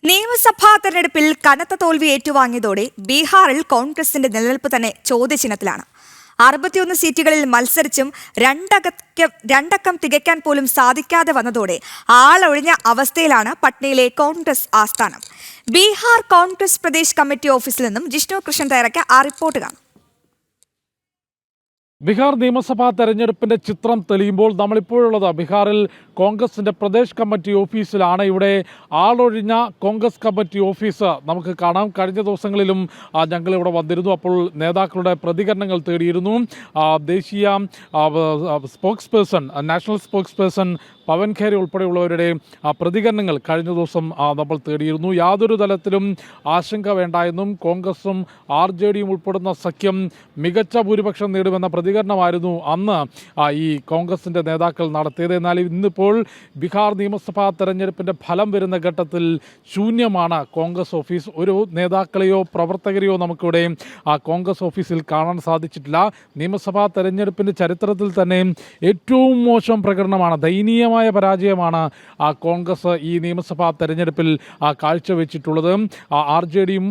നിയമസഭാ തെരഞ്ഞെടുപ്പിൽ കനത്ത തോൽവി ഏറ്റുവാങ്ങിയതോടെ ബീഹാറിൽ കോൺഗ്രസിന്റെ നിലനിൽപ്പ് തന്നെ ചോദ്യചിഹ്നത്തിലാണ്. 61 സീറ്റുകളിൽ മത്സരിച്ചും രണ്ടക്കം തികയ്ക്കാൻ പോലും സാധിക്കാതെ വന്നതോടെ ആളൊഴിഞ്ഞ അവസ്ഥയിലാണ് പട്നയിലെ കോൺഗ്രസ് ആസ്ഥാനം. ബീഹാർ കോൺഗ്രസ് പ്രദേശ് കമ്മിറ്റി ഓഫീസിൽ നിന്നും ജിഷ്ണു കൃഷ്ണൻ തയ്യാറാക്കിയ ആ റിപ്പോർട്ട് കാണാം. ബീഹാർ നിയമസഭാ തെരഞ്ഞെടുപ്പിന്റെ ചിത്രം തെളിയുമ്പോൾ നമ്മളിപ്പോഴുള്ളത് ബീഹാറിൽ കോൺഗ്രസിന്റെ പ്രദേശ് കമ്മിറ്റി ഓഫീസിലാണ്. ഇവിടെ ആളൊഴിഞ്ഞ കോൺഗ്രസ് കമ്മിറ്റി ഓഫീസ് നമുക്ക് കാണാം. കഴിഞ്ഞ ദിവസങ്ങളിലും ഞങ്ങളിവിടെ വന്നിരുന്നു. അപ്പോൾ നേതാക്കളുടെ പ്രതികരണങ്ങൾ തേടിയിരുന്നു. ദേശീയ spokesperson, national spokesperson Pawan Khera ഉൾപ്പെടെയുള്ളവരുടെ പ്രതികരണങ്ങൾ കഴിഞ്ഞ ദിവസം നമ്മൾ തേടിയിരുന്നു. യാതൊരു തലത്തിലും ആശങ്ക വേണ്ട എന്നും കോൺഗ്രസും RJDയും ഉൾപ്പെടുന്ന സഖ്യം മികച്ച ഭൂരിപക്ഷം നേടുമെന്ന പ്രതികരണമായിരുന്നു അന്ന് ഈ കോൺഗ്രസിൻ്റെ നേതാക്കൾ നടത്തിയത്. എന്നാൽ ഇന്നിപ്പോൾ ബീഹാർ നിയമസഭാ തെരഞ്ഞെടുപ്പിൻ്റെ ഫലം വരുന്ന ഘട്ടത്തിൽ ശൂന്യമാണ് കോൺഗ്രസ് ഓഫീസ്. ഒരു നേതാക്കളെയോ പ്രവർത്തകരെയോ നമുക്കിവിടെ കോൺഗ്രസ് ഓഫീസിൽ കാണാൻ സാധിച്ചിട്ടില്ല. നിയമസഭാ തെരഞ്ഞെടുപ്പിൻ്റെ ചരിത്രത്തിൽ തന്നെ ഏറ്റവും മോശം പ്രകടനമാണ്, ദയനീയമായ പരാജയമാണ് കോൺഗ്രസ് ഈ നിയമസഭാ തെരഞ്ഞെടുപ്പിൽ കാഴ്ചവെച്ചിട്ടുള്ളത്. RJDയും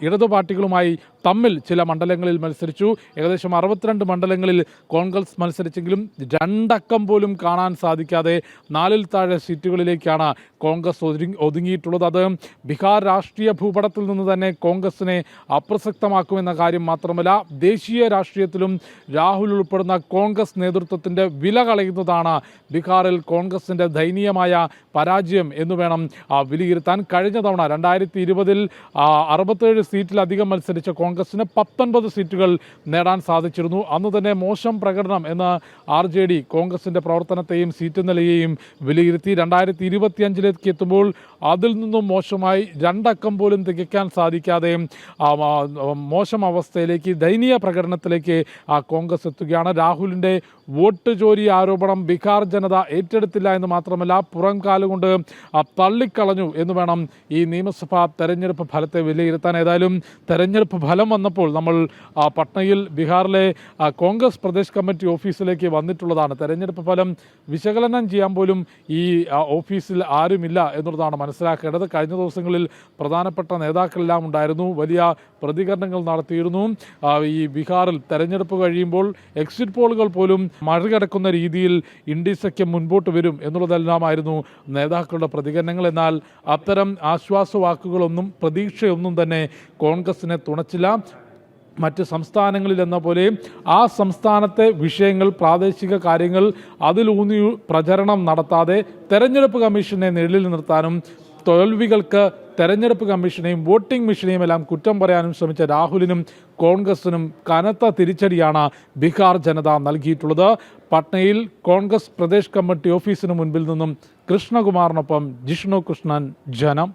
ഇടതു പാർട്ടികളുമായി തമ്മിൽ ചില മണ്ഡലങ്ങളിൽ മത്സരിച്ചു. ഏകദേശം 62 മണ്ഡലങ്ങളിൽ കോൺഗ്രസ് മത്സരിച്ചെങ്കിലും രണ്ടക്കം പോലും കാണാൻ സാധിക്കാതെ 4-ൽ താഴെ സീറ്റുകളിലേക്കാണ് കോൺഗ്രസ് ഒതുങ്ങിയിട്ടുള്ളത്. അത് ബീഹാർ രാഷ്ട്രീയ ഭൂപടത്തിൽ നിന്ന് തന്നെ കോൺഗ്രസിനെ അപ്രസക്തമാക്കുമെന്ന കാര്യം മാത്രമല്ല, ദേശീയ രാഷ്ട്രീയത്തിലും രാഹുൽ ഉൾപ്പെടുന്ന കോൺഗ്രസ് നേതൃത്വത്തിൻ്റെ വില കളയുന്നതാണ് ബീഹാറിൽ കോൺഗ്രസിൻ്റെ ദയനീയമായ പരാജയം എന്ന് വേണം വിലയിരുത്താൻ. കഴിഞ്ഞ തവണ 2020-ൽ 67 സീറ്റിലധികം മത്സരിച്ച കോൺഗ്രസിന് 19 സീറ്റുകൾ നേടാൻ സാധിച്ചിരുന്നു. അന്ന് തന്നെ മോശം പ്രകടനം എന്ന് RJD കോൺഗ്രസിൻ്റെ പ്രവർത്തനത്തെയും സീറ്റ് നിലയെയും വിലയിരുത്തി. 2025-ലേക്ക് എത്തുമ്പോൾ അതിൽ നിന്നും മോശമായി രണ്ടക്കം പോലും തികയ്ക്കാൻ സാധിക്കാതെ മോശം അവസ്ഥയിലേക്ക്, ദയനീയ പ്രകടനത്തിലേക്ക് കോൺഗ്രസ് എത്തുകയാണ്. രാഹുലിൻ്റെ വോട്ട് ചോരി ആരോപണം ബീഹാർ ജനത ഏറ്റെടുത്തില്ല എന്ന് മാത്രമല്ല, പുറം കാലുകൊണ്ട് തള്ളിക്കളഞ്ഞു എന്ന് വേണം ഈ നിയമസഭാ തെരഞ്ഞെടുപ്പ് ഫലത്തെ വിലയിരുത്താൻ. ഏതായാലും തെരഞ്ഞെടുപ്പ് ഫലം വന്നപ്പോൾ നമ്മൾ പട്നയിൽ ബീഹാറിലെ കോൺഗ്രസ് പ്രദേശ് കമ്മിറ്റി ഓഫീസിലേക്ക് വന്നിട്ടുള്ളതാണ്. തെരഞ്ഞെടുപ്പ് ഫലം വിശകലനം ചെയ്യാൻ പോലും ഈ ഓഫീസിൽ ആരുമില്ല എന്നുള്ളതാണ് മനസ്സിലാക്കേണ്ടത്. കഴിഞ്ഞ ദിവസങ്ങളിൽ പ്രധാനപ്പെട്ട നേതാക്കളെല്ലാം ഉണ്ടായിരുന്നു, വലിയ പ്രതികരണങ്ങൾ നടത്തിയിരുന്നു. ഈ ബീഹാറിൽ തെരഞ്ഞെടുപ്പ് കഴിയുമ്പോൾ എക്സിറ്റ് പോളുകൾ പോലും മറികടക്കുന്ന രീതിയിൽ ഇന്ത്യ സഖ്യം മുൻപോട്ട് വരും എന്നുള്ളതെല്ലാമായിരുന്നു നേതാക്കളുടെ പ്രതികരണങ്ങൾ. എന്നാൽ അത്തരം ആശ്വാസവാക്കുകളൊന്നും പ്രതീക്ഷയൊന്നും തന്നെ കോൺഗ്രസിനെ തുണച്ചില്ല. മറ്റ് സംസ്ഥാനങ്ങളിൽ എന്ന പോലെ ആ സംസ്ഥാനത്തെ വിഷയങ്ങൾ, പ്രാദേശിക കാര്യങ്ങൾ അതിലൂന്നി പ്രചരണം നടത്താതെ തെരഞ്ഞെടുപ്പ് കമ്മീഷനെ നിഴലിൽ നിർത്താനും തോൽവികൾക്ക് തെരഞ്ഞെടുപ്പ് കമ്മീഷനെയും വോട്ടിംഗ് മെഷീനെയും എല്ലാം കുറ്റം പറയാനും ശ്രമിച്ച രാഹുലിനും കോൺഗ്രസിനും കനത്ത തിരിച്ചടിയാണ് ബീഹാർ ജനത നൽകിയിട്ടുള്ളത്. പട്നയിൽ കോൺഗ്രസ് പ്രദേശ് കമ്മിറ്റി ഓഫീസിന് മുൻപിൽ നിന്നും കൃഷ്ണകുമാറിനൊപ്പം ജിഷ്ണു കൃഷ്ണൻ, ജനം.